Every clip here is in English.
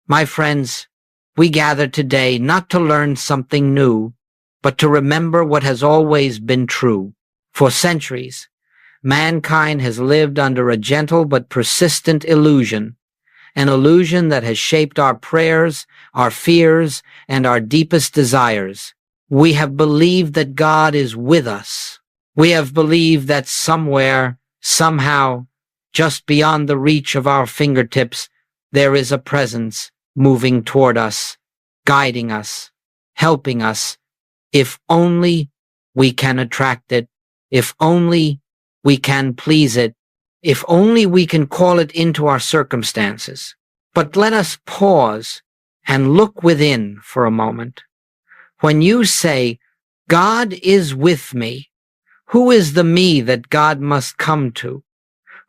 My friends, we gather today not to learn something new, but to remember what has always been true. For centuries, mankind has lived under a gentle but persistent illusion, an illusion that has shaped our prayers, our fears, and our deepest desires. We have believed that God is with us. We have believed that somewhere, somehow, just beyond the reach of our fingertips, there is a presence moving toward us, guiding us, helping us, if only we can attract it, if only we can please it, if only we can call it into our circumstances. But let us pause and look within for a moment. When you say, God is with me, who is the me that God must come to?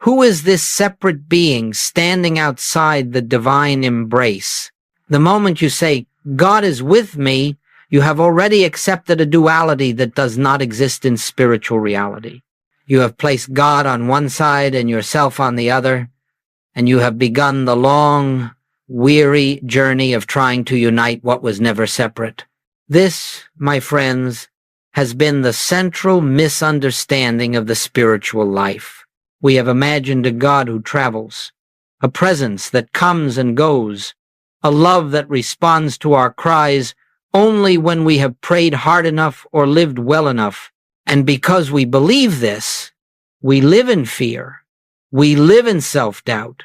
Who is this separate being standing outside the divine embrace? The moment you say, God is with me, you have already accepted a duality that does not exist in spiritual reality. You have placed God on one side and yourself on the other, and you have begun the long, weary journey of trying to unite what was never separate. This, my friends, has been the central misunderstanding of the spiritual life. We have imagined a God who travels, a presence that comes and goes, a love that responds to our cries only when we have prayed hard enough or lived well enough. And because we believe this, we live in fear. We live in self-doubt.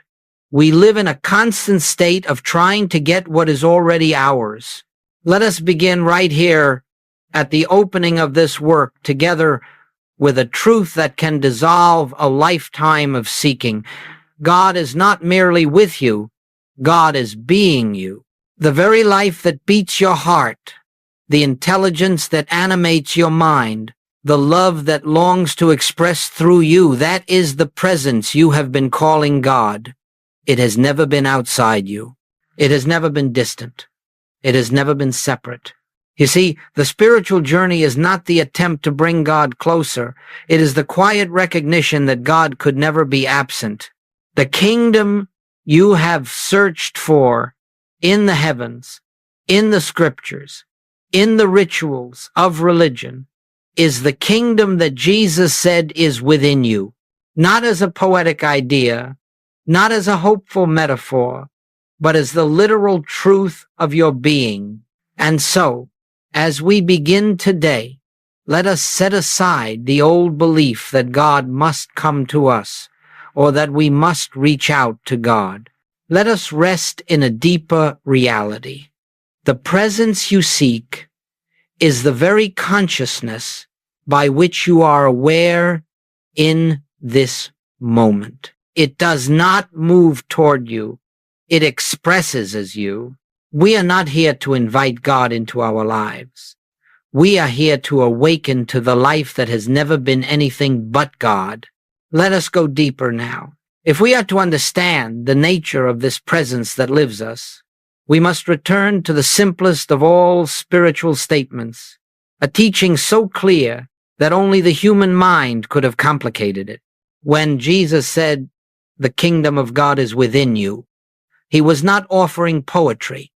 We live in a constant state of trying to get what is already ours. Let us begin right here at the opening of this work together with a truth that can dissolve a lifetime of seeking. God is not merely with you. God is being you. The very life that beats your heart, the intelligence that animates your mind, the love that longs to express through you, that is the presence you have been calling God. It has never been outside you. It has never been distant. It has never been separate. You see, the spiritual journey is not the attempt to bring God closer. It is the quiet recognition that God could never be absent. The kingdom you have searched for in the heavens, in the scriptures, in the rituals of religion, is the kingdom that Jesus said is within you, not as a poetic idea, not as a hopeful metaphor, but as the literal truth of your being. And so, as we begin today, let us set aside the old belief that God must come to us, or that we must reach out to God. Let us rest in a deeper reality. The presence you seek is the very consciousness by which you are aware in this moment. It does not move toward you. It expresses as you. We are not here to invite God into our lives. We are here to awaken to the life that has never been anything but God. Let us go deeper now. If we are to understand the nature of this presence that lives us, we must return to the simplest of all spiritual statements, a teaching so clear that only the human mind could have complicated it. When Jesus said, "The kingdom of God is within you," he was not offering poetry.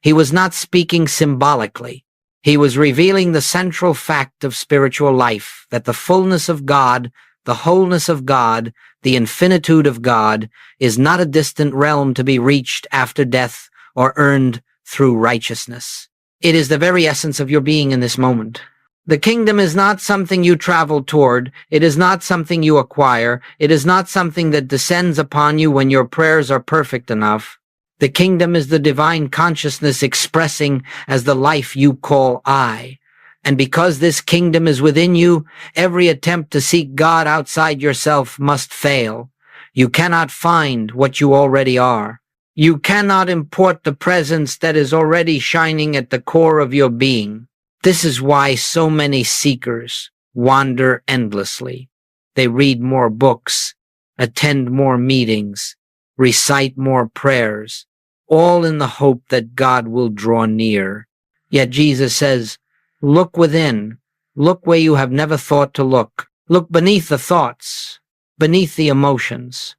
He was not speaking symbolically. He was revealing the central fact of spiritual life, that the fullness of God, the wholeness of God, the infinitude of God, is not a distant realm to be reached after death or earned through righteousness. It is the very essence of your being in this moment. The kingdom is not something you travel toward. It is not something you acquire. It is not something that descends upon you when your prayers are perfect enough. The kingdom is the divine consciousness expressing as the life you call I. And because this kingdom is within you, every attempt to seek God outside yourself must fail. You cannot find what you already are. You cannot import the presence that is already shining at the core of your being. This is why so many seekers wander endlessly. They read more books, attend more meetings, recite more prayers, all in the hope that God will draw near. Yet Jesus says, look within, look where you have never thought to look. Look beneath the thoughts, beneath the emotions,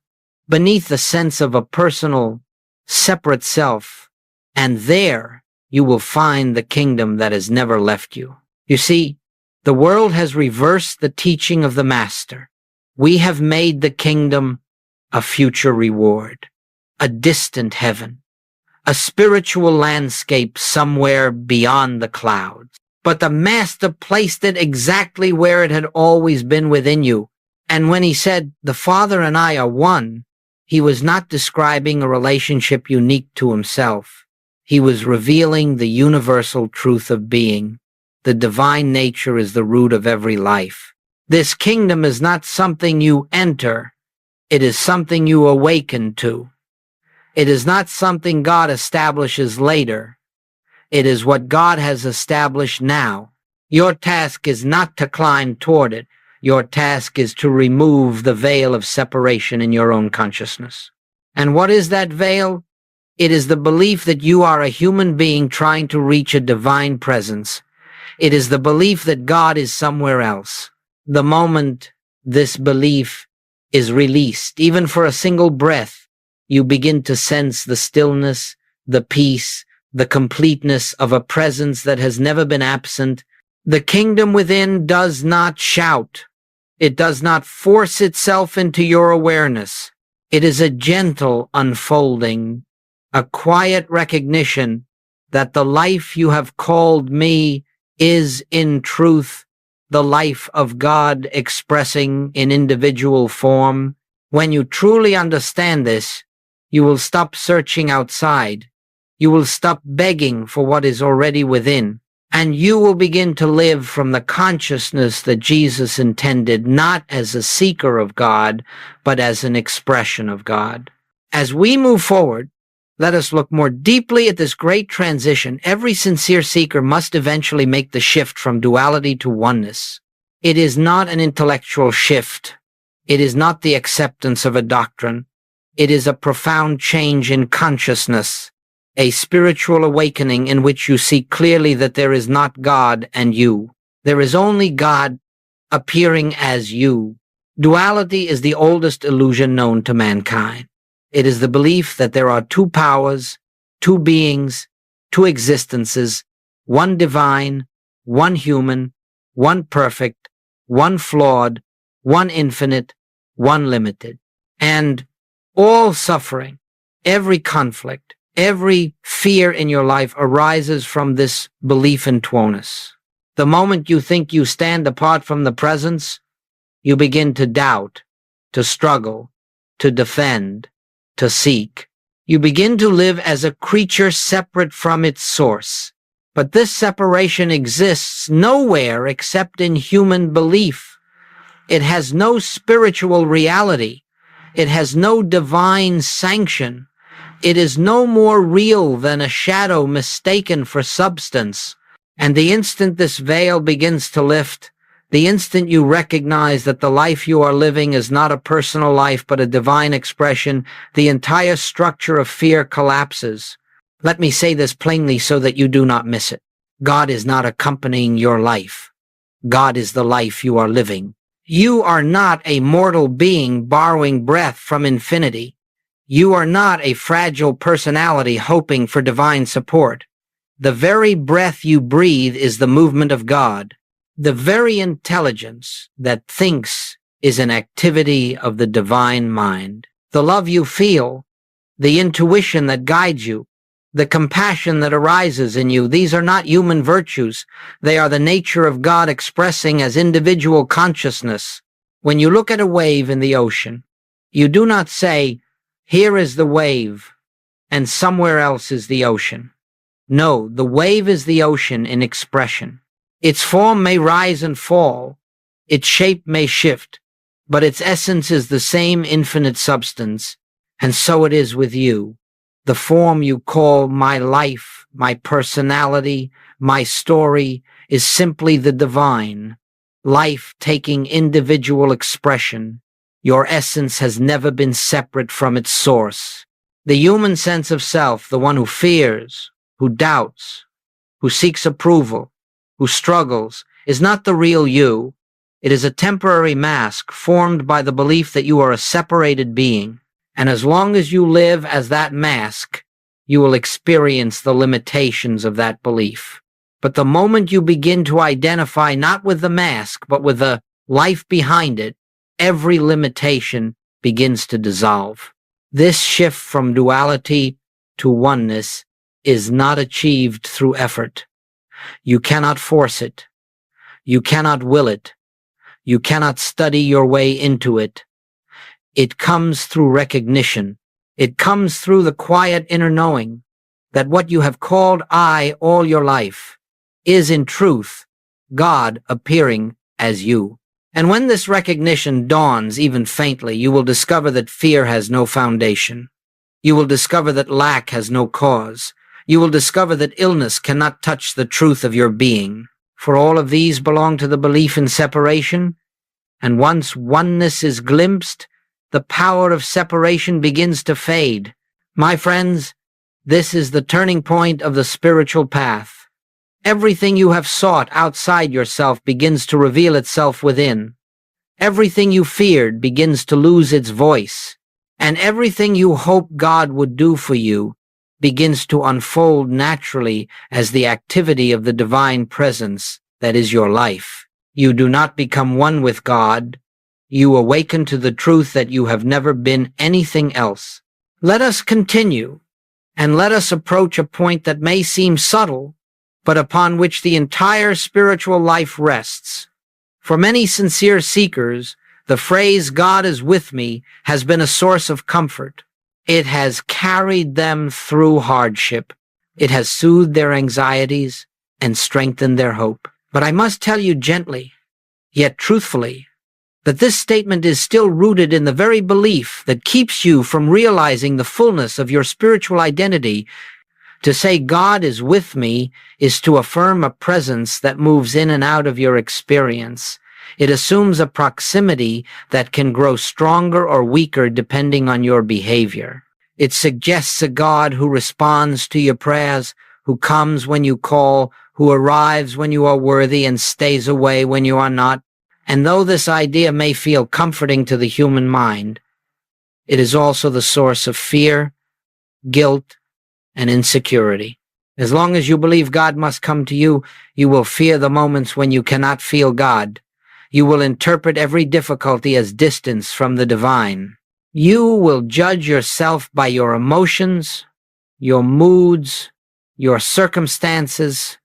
beneath the sense of a personal, separate self. and there you will find the kingdom that has never left you. You see, the world has reversed the teaching of the Master. We have made the kingdom a future reward, a distant heaven, a spiritual landscape somewhere beyond the clouds. But the Master placed it exactly where it had always been within you. And when he said, "The Father and I are one," he was not describing a relationship unique to himself. He was revealing the universal truth of being. The divine nature is the root of every life. This kingdom is not something you enter. It is something you awaken to. It is not something God establishes later. It is what God has established now. Your task is not to climb toward it. Your task is to remove the veil of separation in your own consciousness. And what is that veil? It is the belief that you are a human being trying to reach a divine presence. It is the belief that God is somewhere else. The moment this belief is released, even for a single breath, you begin to sense the stillness, the peace, the completeness of a presence that has never been absent. The kingdom within does not shout. It does not force itself into your awareness. It is a gentle unfolding, a quiet recognition that the life you have called me is in truth the life of God expressing in individual form. When you truly understand this, you will stop searching outside. You will stop begging for what is already within, and you will begin to live from the consciousness that Jesus intended, not as a seeker of God, but as an expression of God. As we move forward, let us look more deeply at this great transition. Every sincere seeker must eventually make the shift from duality to oneness. It is not an intellectual shift. It is not the acceptance of a doctrine. It is a profound change in consciousness, a spiritual awakening in which you see clearly that there is not God and you. There is only God appearing as you. Duality is the oldest illusion known to mankind. It is the belief that there are two powers, two beings, two existences, one divine, one human, one perfect, one flawed, one infinite, one limited. And all suffering, every conflict, every fear in your life arises from this belief in oneness. The moment you think you stand apart from the presence, you begin to doubt, to struggle, to defend, to seek. You begin to live as a creature separate from its source. But this separation exists nowhere except in human belief. It has no spiritual reality. It has no divine sanction. It is no more real than a shadow mistaken for substance. And the instant this veil begins to lift, the instant you recognize that the life you are living is not a personal life but a divine expression, the entire structure of fear collapses. Let me say this plainly so that you do not miss it. God is not accompanying your life. God is the life you are living. You are not a mortal being borrowing breath from infinity. You are not a fragile personality hoping for divine support. The very breath you breathe is the movement of God. The very intelligence that thinks is an activity of the divine mind. The love you feel, the intuition that guides you, the compassion that arises in you, these are not human virtues. They are the nature of God expressing as individual consciousness. When you look at a wave in the ocean, you do not say, "Here is the wave, and somewhere else is the ocean." No, the wave is the ocean in expression. Its form may rise and fall, its shape may shift, but its essence is the same infinite substance, and so it is with you. The form you call my life, my personality, my story is simply the divine. Life taking individual expression. Your essence has never been separate from its source. The human sense of self, the one who fears, who doubts, who seeks approval, who struggles, is not the real you. It is a temporary mask formed by the belief that you are a separated being. And as long as you live as that mask, you will experience the limitations of that belief. But the moment you begin to identify not with the mask, but with the life behind it, every limitation begins to dissolve. This shift from duality to oneness is not achieved through effort. You cannot force it. You cannot will it. You cannot study your way into it. It comes through recognition. It comes through the quiet inner knowing that what you have called I all your life is in truth God appearing as you. And when this recognition dawns even faintly, you will discover that fear has no foundation. You will discover that lack has no cause. You will discover that illness cannot touch the truth of your being. For all of these belong to the belief in separation, and once oneness is glimpsed, the power of separation begins to fade. My friends, this is the turning point of the spiritual path. Everything you have sought outside yourself begins to reveal itself within. Everything you feared begins to lose its voice, and everything you hoped God would do for you begins to unfold naturally as the activity of the divine presence that is your life. You do not become one with God. You awaken to the truth that you have never been anything else. Let us continue, and let us approach a point that may seem subtle, but upon which the entire spiritual life rests. For many sincere seekers, the phrase "God is with me" has been a source of comfort. It has carried them through hardship. It has soothed their anxieties and strengthened their hope. But I must tell you gently, yet truthfully, that this statement is still rooted in the very belief that keeps you from realizing the fullness of your spiritual identity. To say God is with me is to affirm a presence that moves in and out of your experience. It assumes a proximity that can grow stronger or weaker depending on your behavior. It suggests a God who responds to your prayers, who comes when you call, who arrives when you are worthy and stays away when you are not. And though this idea may feel comforting to the human mind, it is also the source of fear, guilt, and insecurity. As long as you believe God must come to you, you will fear the moments when you cannot feel God. You will interpret every difficulty as distance from the divine. You will judge yourself by your emotions, your moods, your circumstances,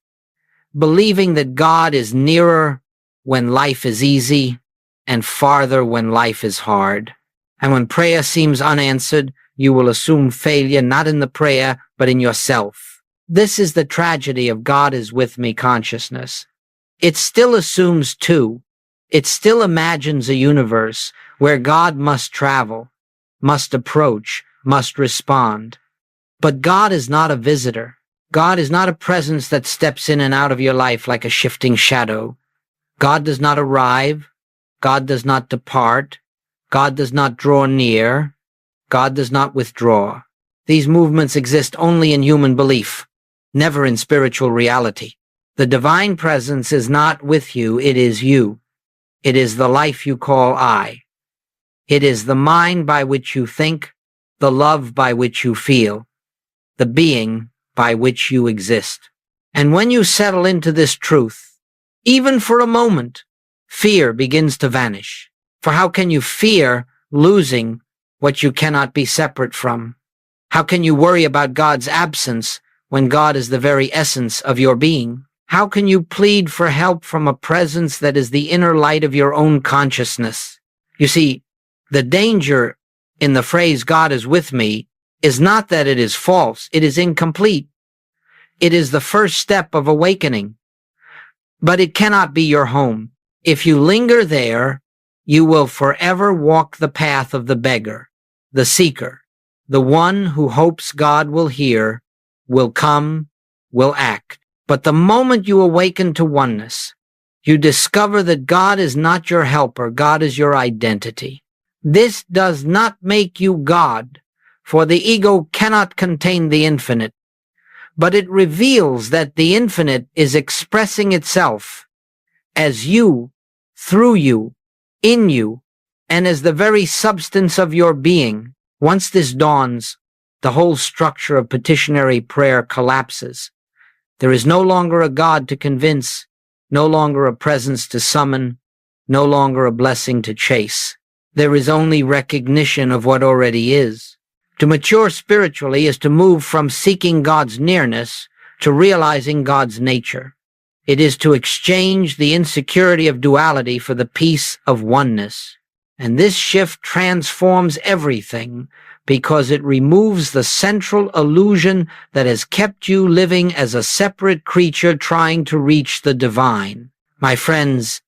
believing that God is nearer when life is easy and farther when life is hard. And when prayer seems unanswered, you will assume failure not in the prayer, but in yourself. This is the tragedy of God is with me consciousness. It still assumes too. It still imagines a universe where God must travel, must approach, must respond. But God is not a visitor. God is not a presence that steps in and out of your life like a shifting shadow. God does not arrive. God does not depart. God does not draw near. God does not withdraw. These movements exist only in human belief, never in spiritual reality. The divine presence is not with you, it is you. It is the life you call I. It is the mind by which you think, the love by which you feel, the being by which you exist. And when you settle into this truth, even for a moment, fear begins to vanish. For how can you fear losing what you cannot be separate from? How can you worry about God's absence when God is the very essence of your being? How can you plead for help from a presence that is the inner light of your own consciousness? You see, the danger in the phrase "God is with me" is not that it is false, it is incomplete. It is the first step of awakening. But it cannot be your home. If you linger there, you will forever walk the path of the beggar, the seeker, the one who hopes God will hear, will come, will act. But the moment you awaken to oneness, you discover that God is not your helper, God is your identity. This does not make you God, for the ego cannot contain the infinite, but it reveals that the infinite is expressing itself as you, through you, in you, and as the very substance of your being. Once this dawns, the whole structure of petitionary prayer collapses. There is no longer a God to convince, no longer a presence to summon, no longer a blessing to chase. There is only recognition of what already is. To mature spiritually is to move from seeking God's nearness to realizing God's nature. It is to exchange the insecurity of duality for the peace of oneness. And this shift transforms everything because it removes the central illusion that has kept you living as a separate creature trying to reach the divine. My friends,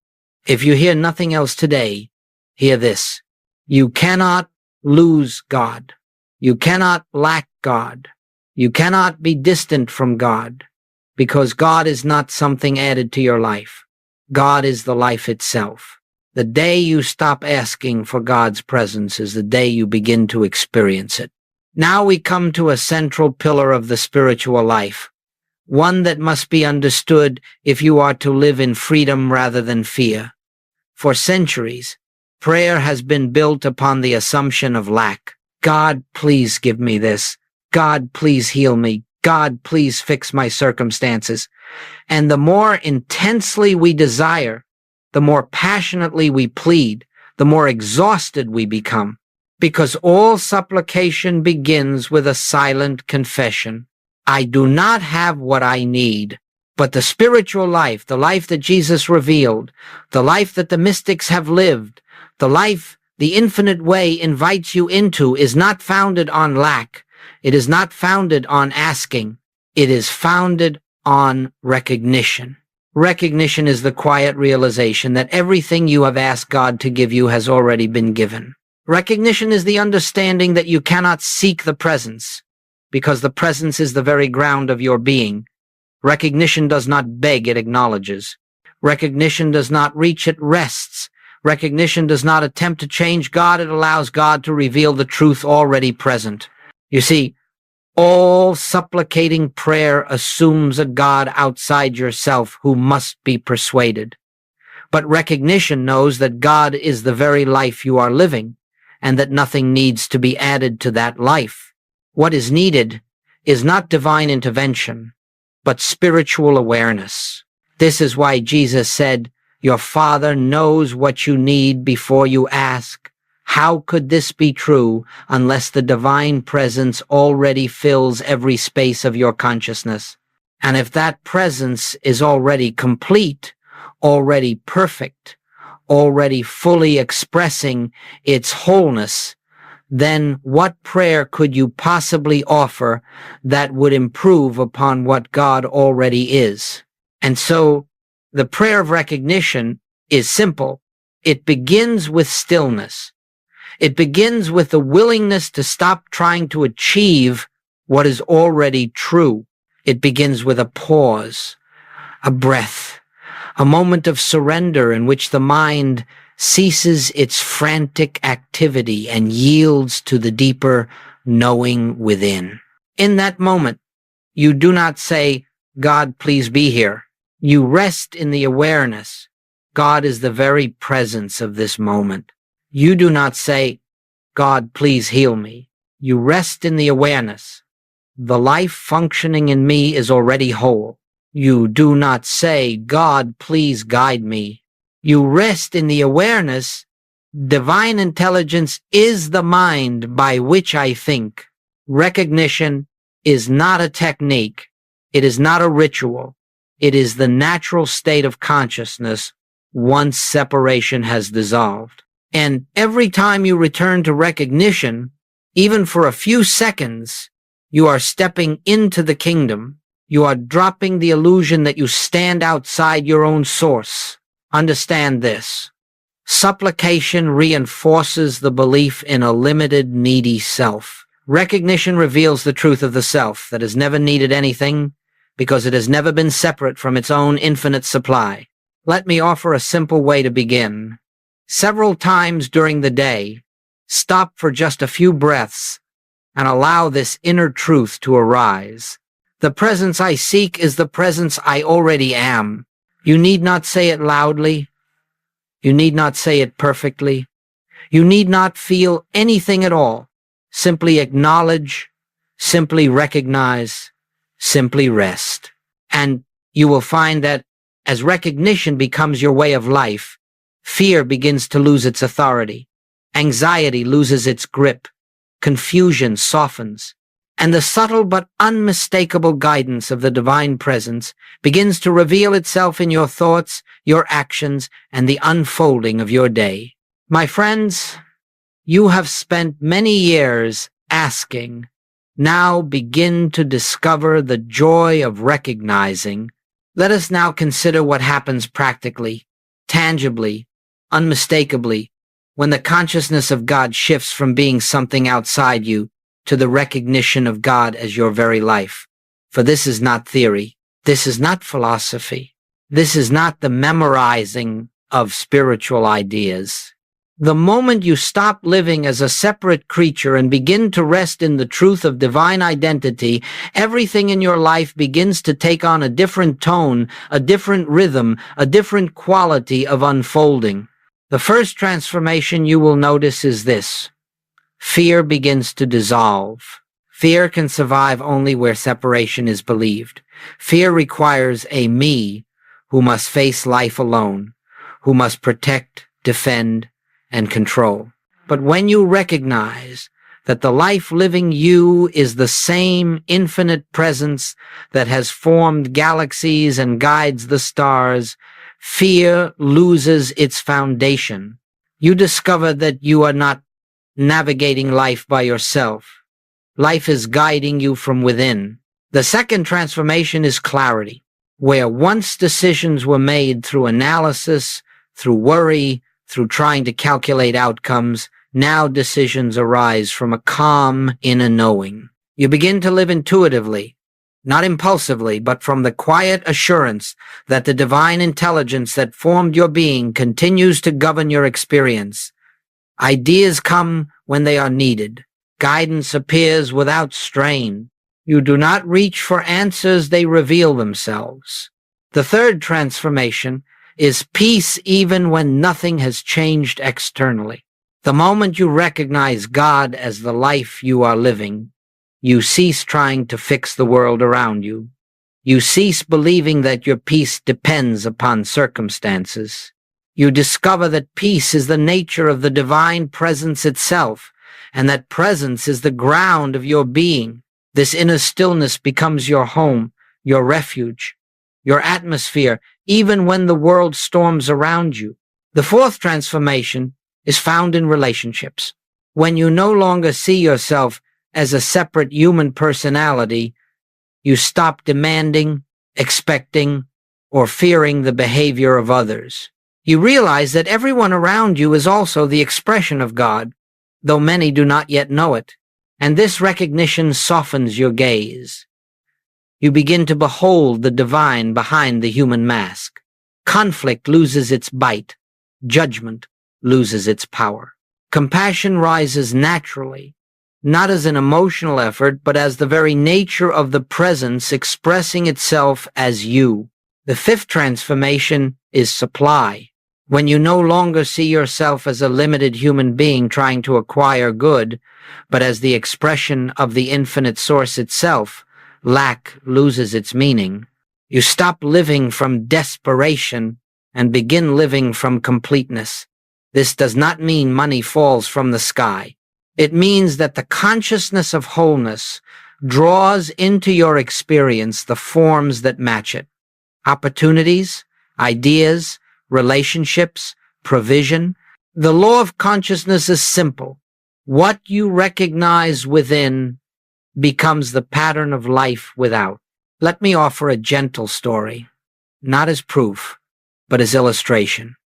if you hear nothing else today, hear this. You cannot lose God. You cannot lack God. You cannot be distant from God, because God is not something added to your life. God is the life itself. The day you stop asking for God's presence is the day you begin to experience it. Now we come to a central pillar of the spiritual life, one that must be understood if you are to live in freedom rather than fear. For centuries, prayer has been built upon the assumption of lack. God, please give me this. God, please heal me. God, please fix my circumstances. And the more intensely we desire, the more passionately we plead, the more exhausted we become, because all supplication begins with a silent confession. I do not have what I need, but the spiritual life, the life that Jesus revealed, the life that the mystics have lived, the life the infinite way invites you into is not founded on lack. It is not founded on asking. It is founded on recognition. Recognition is the quiet realization that everything you have asked God to give you has already been given. Recognition is the understanding that you cannot seek the presence, because the presence is the very ground of your being. Recognition does not beg, it acknowledges. Recognition does not reach, it rests. Recognition does not attempt to change God, it allows God to reveal the truth already present. You see, all supplicating prayer assumes a God outside yourself who must be persuaded. But recognition knows that God is the very life you are living, and that nothing needs to be added to that life. What is needed is not divine intervention, but spiritual awareness. This is why Jesus said, "Your Father knows what you need before you ask." How could this be true unless the divine presence already fills every space of your consciousness? And if that presence is already complete, already perfect, already fully expressing its wholeness, then what prayer could you possibly offer that would improve upon what God already is? And so, the prayer of recognition is simple. It begins with stillness. It begins with the willingness to stop trying to achieve what is already true. It begins with a pause, a breath, a moment of surrender in which the mind ceases its frantic activity and yields to the deeper knowing within. In that moment, you do not say, "God, please be here." You rest in the awareness. God is the very presence of this moment. You do not say, "God, please heal me." You rest in the awareness. The life functioning in me is already whole. You do not say, "God, please guide me." You rest in the awareness. Divine intelligence is the mind by which I think. Recognition is not a technique. It is not a ritual. It is the natural state of consciousness once separation has dissolved. And every time you return to recognition, even for a few seconds, you are stepping into the kingdom. You are dropping the illusion that you stand outside your own source. Understand this. Supplication reinforces the belief in a limited, needy self. Recognition reveals the truth of the self that has never needed anything, because it has never been separate from its own infinite supply. Let me offer a simple way to begin. Several times during the day, stop for just a few breaths and allow this inner truth to arise. The presence I seek is the presence I already am. You need not say it loudly. You need not say it perfectly. You need not feel anything at all. Simply acknowledge, simply recognize, simply rest. And you will find that as recognition becomes your way of life, fear begins to lose its authority, anxiety loses its grip, confusion softens, and the subtle but unmistakable guidance of the divine presence begins to reveal itself in your thoughts, your actions, and the unfolding of your day. My friends, you have spent many years asking. Now begin to discover the joy of recognizing. Let us now consider what happens practically, tangibly, unmistakably, when the consciousness of God shifts from being something outside you to the recognition of God as your very life. For this is not theory. This is not philosophy. This is not the memorizing of spiritual ideas. The moment you stop living as a separate creature and begin to rest in the truth of divine identity, everything in your life begins to take on a different tone, a different rhythm, a different quality of unfolding. The first transformation you will notice is this. Fear begins to dissolve. Fear can survive only where separation is believed. Fear requires a me who must face life alone, who must protect, defend, and control. But when you recognize that the life-living you is the same infinite presence that has formed galaxies and guides the stars, fear loses its foundation. You discover that you are not navigating life by yourself. Life is guiding you from within. The second transformation is clarity, where once decisions were made through analysis, through worry, through trying to calculate outcomes, now decisions arise from a calm inner knowing. You begin to live intuitively, not impulsively, but from the quiet assurance that the divine intelligence that formed your being continues to govern your experience. Ideas come when they are needed. Guidance appears without strain. You do not reach for answers, they reveal themselves. The third transformation is peace even when nothing has changed externally. The moment you recognize God as the life you are living, you cease trying to fix the world around you. You cease believing that your peace depends upon circumstances. You discover that peace is the nature of the divine presence itself, and that presence is the ground of your being. This inner stillness becomes your home, your refuge, your atmosphere, even when the world storms around you. The fourth transformation is found in relationships. When you no longer see yourself as a separate human personality, you stop demanding, expecting, or fearing the behavior of others. You realize that everyone around you is also the expression of God, though many do not yet know it, and this recognition softens your gaze. You begin to behold the divine behind the human mask. Conflict loses its bite. Judgment loses its power. Compassion rises naturally, not as an emotional effort, but as the very nature of the presence expressing itself as you. The fifth transformation is supply. When you no longer see yourself as a limited human being trying to acquire good, but as the expression of the infinite source itself, lack loses its meaning. You stop living from desperation and begin living from completeness. This does not mean money falls from the sky. It means that the consciousness of wholeness draws into your experience the forms that match it. Opportunities, ideas, relationships, provision. The law of consciousness is simple. What you recognize within becomes the pattern of life without. Let me offer a gentle story, not as proof, but as illustration.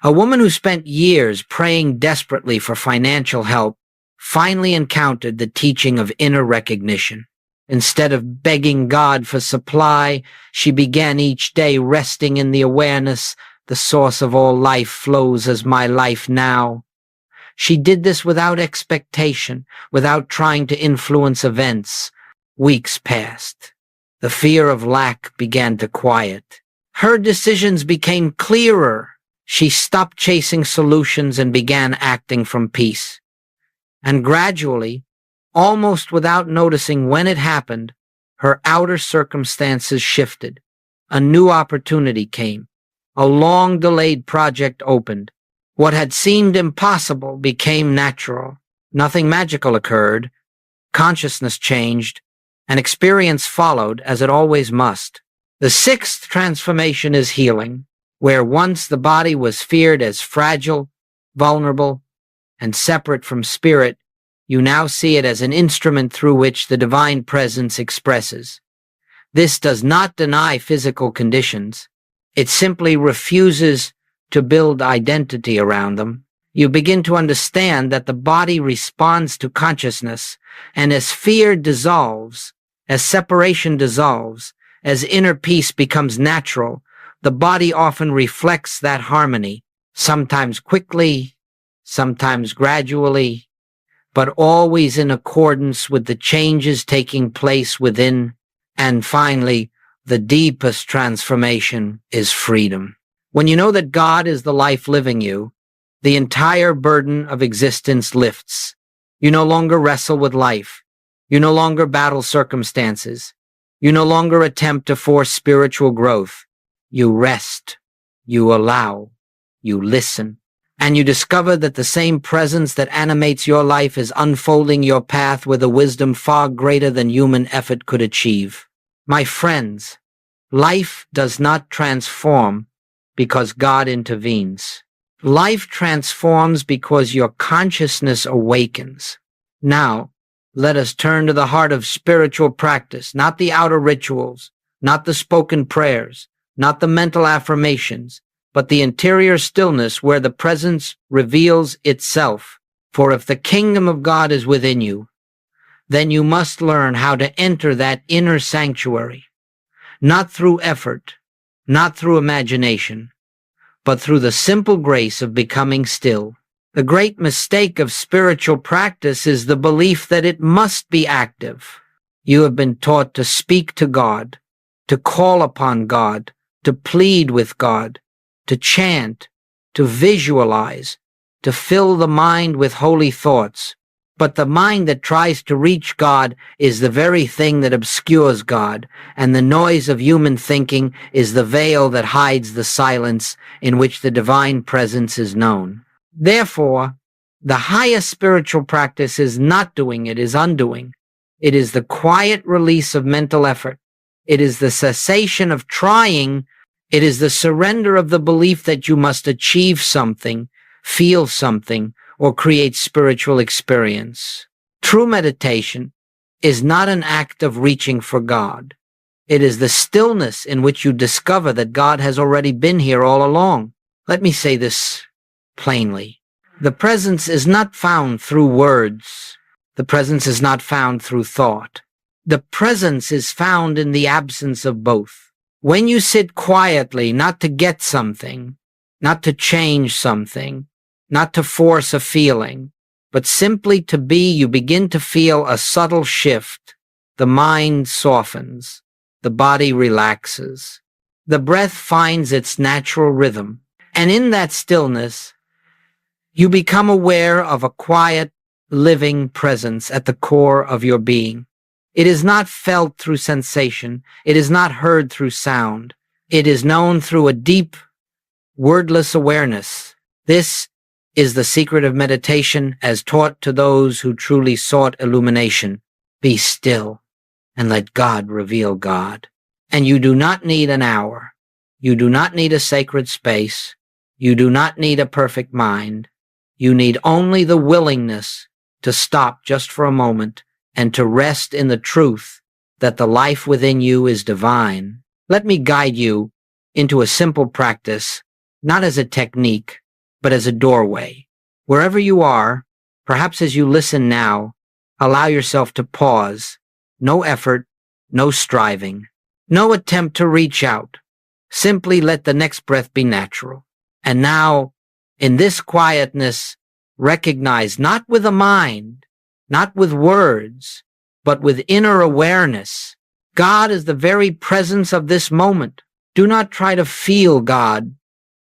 A woman who spent years praying desperately for financial help finally encountered the teaching of inner recognition. Instead of begging God for supply, she began each day resting in the awareness, the source of all life flows as my life now. She did this without expectation, without trying to influence events. Weeks passed. The fear of lack began to quiet. Her decisions became clearer. She stopped chasing solutions and began acting from peace. And gradually, Almost without noticing when it happened, her outer circumstances shifted. A new opportunity came. A long-delayed project opened. What had seemed impossible became natural. Nothing magical occurred. Consciousness changed. An experience followed, as it always must. The sixth transformation is healing, where once the body was feared as fragile, vulnerable, and separate from spirit, you now see it as an instrument through which the divine presence expresses. This does not deny physical conditions. It simply refuses to build identity around them. You begin to understand that the body responds to consciousness, and as fear dissolves, as separation dissolves, as inner peace becomes natural, the body often reflects that harmony, sometimes quickly, sometimes gradually, but always in accordance with the changes taking place within. And finally, the deepest transformation is freedom. When you know that God is the life living you, the entire burden of existence lifts. You no longer wrestle with life. You no longer battle circumstances. You no longer attempt to force spiritual growth. You rest. You allow. You listen. And you discover that the same presence that animates your life is unfolding your path with a wisdom far greater than human effort could achieve. My friends, life does not transform because God intervenes. Life transforms because your consciousness awakens. Now, let us turn to the heart of spiritual practice, not the outer rituals, not the spoken prayers, not the mental affirmations, but the interior stillness where the presence reveals itself. For if the kingdom of God is within you, then you must learn how to enter that inner sanctuary, not through effort, not through imagination, but through the simple grace of becoming still. The great mistake of spiritual practice is the belief that it must be active. You have been taught to speak to God, to call upon God, to plead with God, to chant, to visualize, to fill the mind with holy thoughts. But the mind that tries to reach God is the very thing that obscures God, and the noise of human thinking is the veil that hides the silence in which the divine presence is known. Therefore, the highest spiritual practice is not doing, it is undoing. It is the quiet release of mental effort. It is the cessation of trying. It is the surrender of the belief that you must achieve something, feel something, or create spiritual experience. True meditation is not an act of reaching for God. It is the stillness in which you discover that God has already been here all along. Let me say this plainly. The presence is not found through words. The presence is not found through thought. The presence is found in the absence of both. When you sit quietly, not to get something, not to change something, not to force a feeling, but simply to be, you begin to feel a subtle shift. The mind softens. The body relaxes. The breath finds its natural rhythm. And in that stillness, you become aware of a quiet, living presence at the core of your being. It is not felt through sensation. It is not heard through sound. It is known through a deep, wordless awareness. This is the secret of meditation as taught to those who truly sought illumination. Be still and let God reveal God. And you do not need an hour. You do not need a sacred space. You do not need a perfect mind. You need only the willingness to stop just for a moment and to rest in the truth that the life within you is divine. Let me guide you into a simple practice, not as a technique, but as a doorway. Wherever you are, perhaps as you listen now, allow yourself to pause. No effort, no striving, no attempt to reach out. Simply let the next breath be natural. And now, in this quietness, recognize not with a mind, not with words, but with inner awareness. God is the very presence of this moment. Do not try to feel God.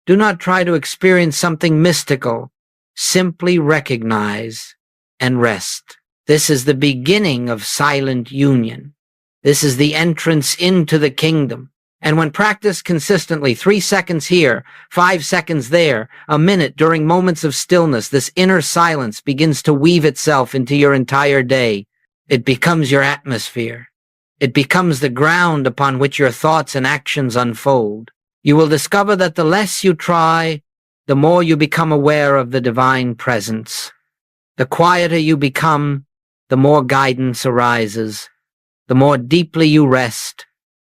Do not try to experience something mystical. Simply recognize and rest. This is the beginning of silent union. This is the entrance into the kingdom. And when practiced consistently, 3 seconds here, 5 seconds there, a minute during moments of stillness, this inner silence begins to weave itself into your entire day. It becomes your atmosphere. It becomes the ground upon which your thoughts and actions unfold. You will discover that the less you try, the more you become aware of the divine presence. The quieter you become, the more guidance arises. The more deeply you rest,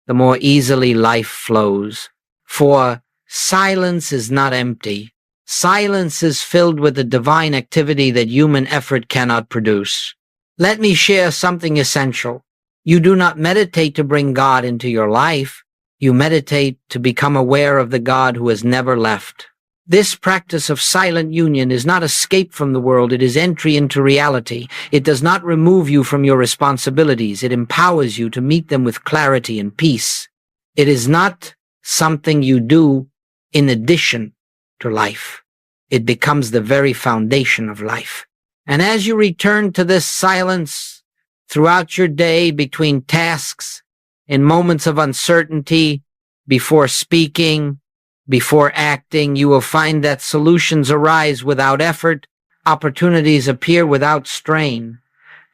the more easily life flows. For silence is not empty. Silence is filled with the divine activity that human effort cannot produce. Let me share something essential. You do not meditate to bring God into your life. You meditate to become aware of the God who has never left. This practice of silent union is not escape from the world, it is entry into reality. It does not remove you from your responsibilities, it empowers you to meet them with clarity and peace. It is not something you do in addition to life. It becomes the very foundation of life. And as you return to this silence throughout your day, between tasks, in moments of uncertainty, before speaking, before acting, you will find that solutions arise without effort, opportunities appear without strain,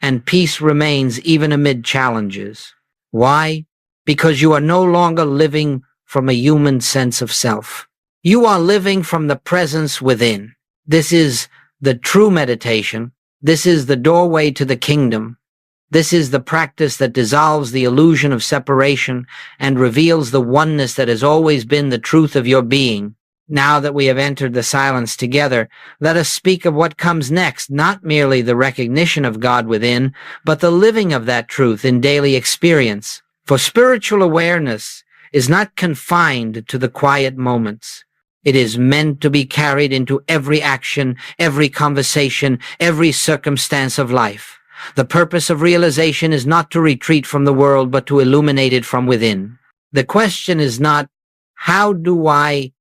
and peace remains even amid challenges. Why? Because you are no longer living from a human sense of self. You are living from the presence within. This is the true meditation. This is the doorway to the kingdom. This is the practice that dissolves the illusion of separation and reveals the oneness that has always been the truth of your being. Now that we have entered the silence together, let us speak of what comes next, not merely the recognition of God within, but the living of that truth in daily experience. For spiritual awareness is not confined to the quiet moments. It is meant to be carried into every action, every conversation, every circumstance of life. The purpose of realization is not to retreat from the world, but to illuminate it from within. The question is not, how do I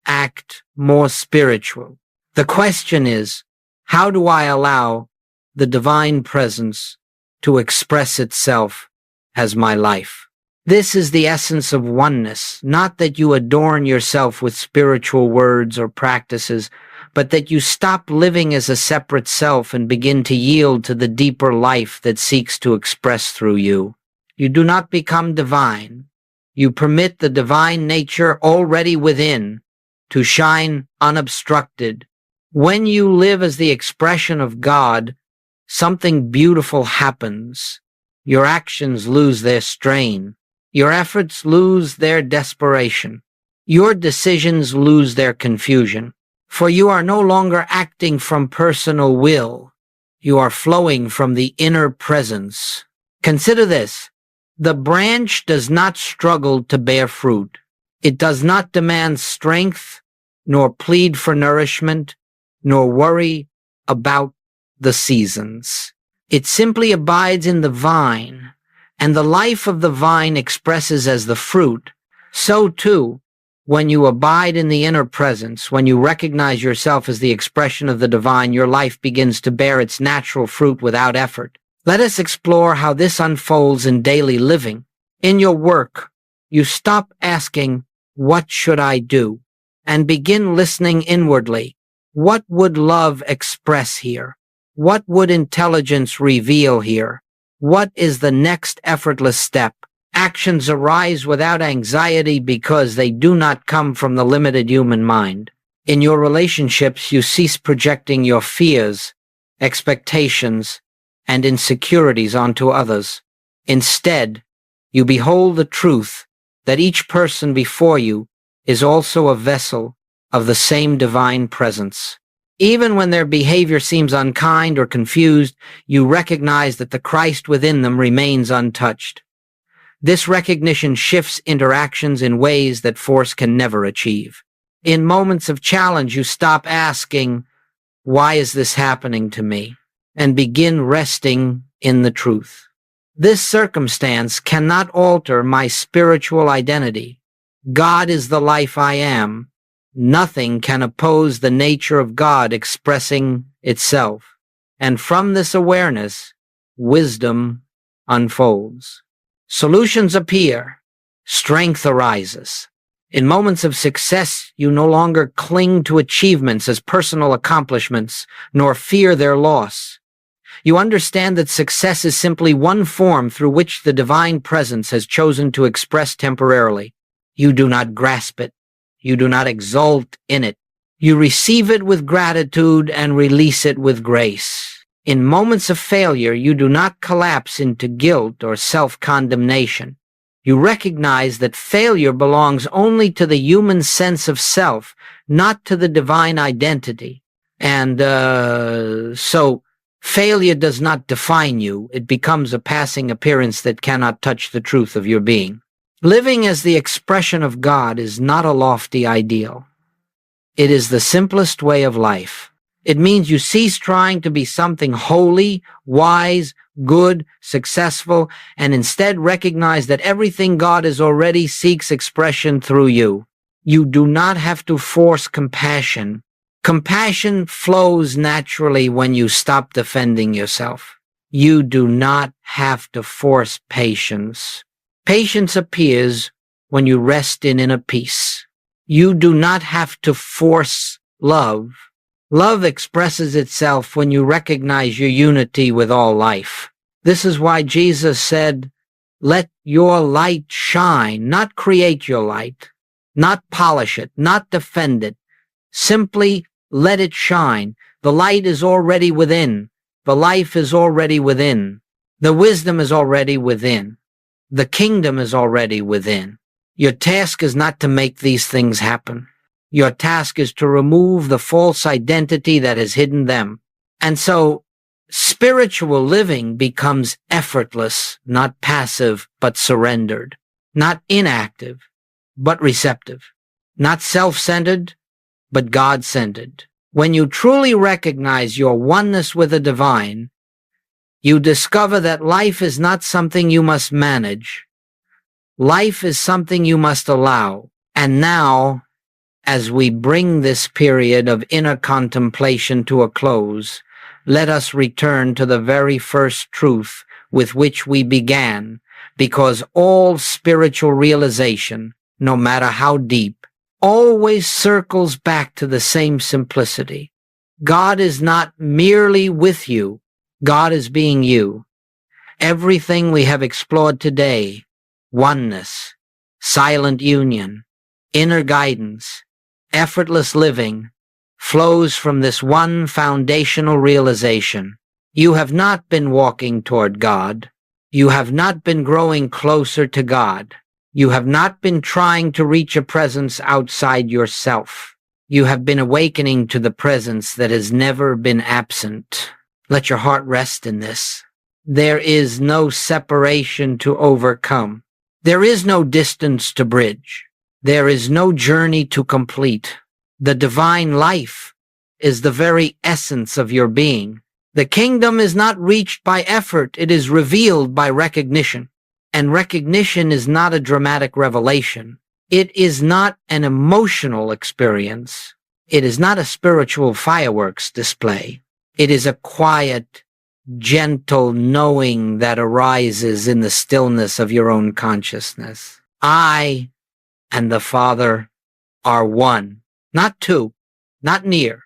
act more spiritual? The question is, how do I allow the divine presence to express itself as my life? This is the essence of oneness, not that you adorn yourself with spiritual words or practices, but that you stop living as a separate self and begin to yield to the deeper life that seeks to express through you. You do not become divine. You permit the divine nature already within to shine unobstructed. When you live as the expression of God, something beautiful happens. Your actions lose their strain. Your efforts lose their desperation. Your decisions lose their confusion. For you are no longer acting from personal will. You are flowing from the inner presence. Consider this. The branch does not struggle to bear fruit. It does not demand strength, nor plead for nourishment, nor worry about the seasons. It simply abides in the vine, and the life of the vine expresses as the fruit. So too, when you abide in the inner presence, when you recognize yourself as the expression of the divine, your life begins to bear its natural fruit without effort. Let us explore how this unfolds in daily living. In your work, you stop asking, "What should I do?" and begin listening inwardly. What would love express here? What would intelligence reveal here? What is the next effortless step? Actions arise without anxiety because they do not come from the limited human mind. In your relationships, you cease projecting your fears, expectations, and insecurities onto others. Instead, you behold the truth that each person before you is also a vessel of the same divine presence. Even when their behavior seems unkind or confused, you recognize that the Christ within them remains untouched. This recognition shifts interactions in ways that force can never achieve. In moments of challenge, you stop asking, "Why is this happening to me?" and begin resting in the truth. This circumstance cannot alter my spiritual identity. God is the life I am. Nothing can oppose the nature of God expressing itself. And from this awareness, wisdom unfolds. Solutions appear. Strength arises. In moments of success, you no longer cling to achievements as personal accomplishments, nor fear their loss. You understand that success is simply one form through which the divine presence has chosen to express temporarily. You do not grasp it. You do not exult in it. You receive it with gratitude and release it with grace. In moments of failure, you do not collapse into guilt or self-condemnation. You recognize that failure belongs only to the human sense of self, not to the divine identity. And so failure does not define you. It becomes a passing appearance that cannot touch the truth of your being. Living as the expression of God is not a lofty ideal. It is the simplest way of life. It means you cease trying to be something holy, wise, good, successful, and instead recognize that everything God is already seeks expression through you. You do not have to force compassion. Compassion flows naturally when you stop defending yourself. You do not have to force patience. Patience appears when you rest in inner peace. You do not have to force love. Love expresses itself when you recognize your unity with all life. This is why Jesus said, "Let your light shine," not create your light, not polish it, not defend it. Simply let it shine. The light is already within. The life is already within. The wisdom is already within. The kingdom is already within. Your task is not to make these things happen. Your task is to remove the false identity that has hidden them. And so, spiritual living becomes effortless, not passive, but surrendered. Not inactive, but receptive. Not self-centered, but God-centered. When you truly recognize your oneness with the divine, you discover that life is not something you must manage. Life is something you must allow. And now, as we bring this period of inner contemplation to a close, let us return to the very first truth with which we began, because all spiritual realization, no matter how deep, always circles back to the same simplicity. God is not merely with you. God is being you. Everything we have explored today, oneness, silent union, inner guidance, effortless living, flows from this one foundational realization. You have not been walking toward God. You have not been growing closer to God. You have not been trying to reach a presence outside yourself. You have been awakening to the presence that has never been absent. Let your heart rest in this. There is no separation to overcome. There is no distance to bridge. There is no journey to complete. The divine life is the very essence of your being. The kingdom is not reached by effort. It is revealed by recognition. And recognition is not a dramatic revelation. It is not an emotional experience. It is not a spiritual fireworks display. It is a quiet, gentle knowing that arises in the stillness of your own consciousness. I and the Father are one, not two, not near,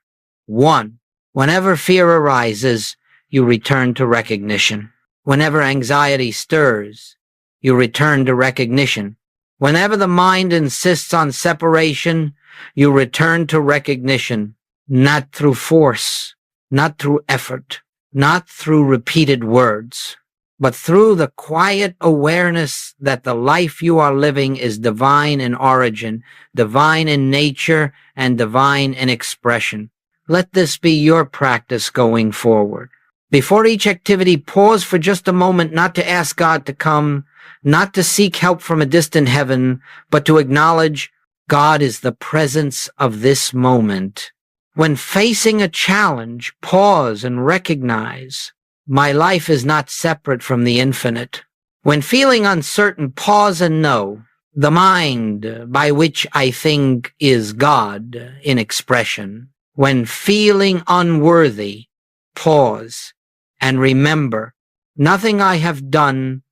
one. Whenever fear arises, you return to recognition. Whenever anxiety stirs, you return to recognition. Whenever the mind insists on separation, you return to recognition, not through force, not through effort, not through repeated words, but through the quiet awareness that the life you are living is divine in origin, divine in nature, and divine in expression. Let this be your practice going forward. Before each activity, pause for just a moment, not to ask God to come, not to seek help from a distant heaven, but to acknowledge God is the presence of this moment. When facing a challenge, pause and recognize, my life is not separate from the infinite. When feeling uncertain, pause and know, the mind by which I think is God in expression. When feeling unworthy, pause and remember, Nothing I have done,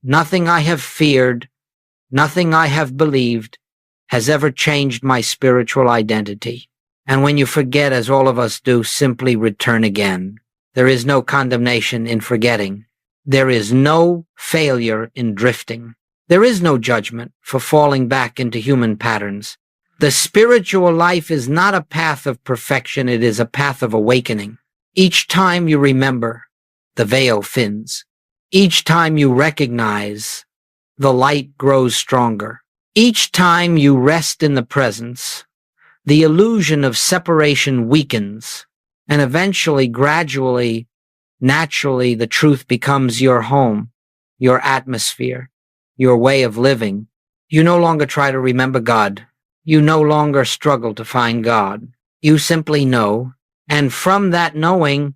nothing I have feared, nothing I have believed has ever changed my spiritual identity. And when you forget, as all of us do, simply return again. There is no condemnation in forgetting. There is no failure in drifting. There is no judgment for falling back into human patterns. The spiritual life is not a path of perfection, it is a path of awakening. Each time you remember, the veil thins. Each time you recognize, the light grows stronger. Each time you rest in the presence, the illusion of separation weakens, and eventually, gradually, naturally, the truth becomes your home, your atmosphere, your way of living. You no longer try to remember God. You no longer struggle to find God. You simply know, and from that knowing,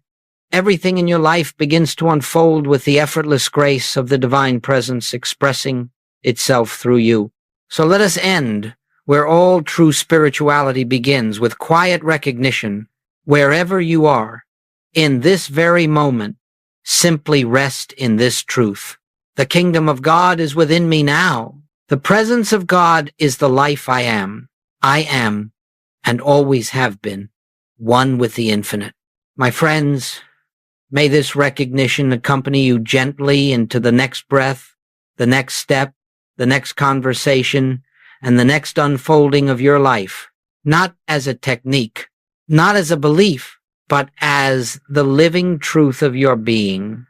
everything in your life begins to unfold with the effortless grace of the divine presence expressing itself through you. So let us end where all true spirituality begins, with quiet recognition. Wherever you are, in this very moment, simply rest in this truth. The kingdom of God is within me now. The presence of God is the life I am, and always have been, one with the infinite. My friends, may this recognition accompany you gently into the next breath, the next step, the next conversation, and the next unfolding of your life, not as a technique, not as a belief, but as the living truth of your being.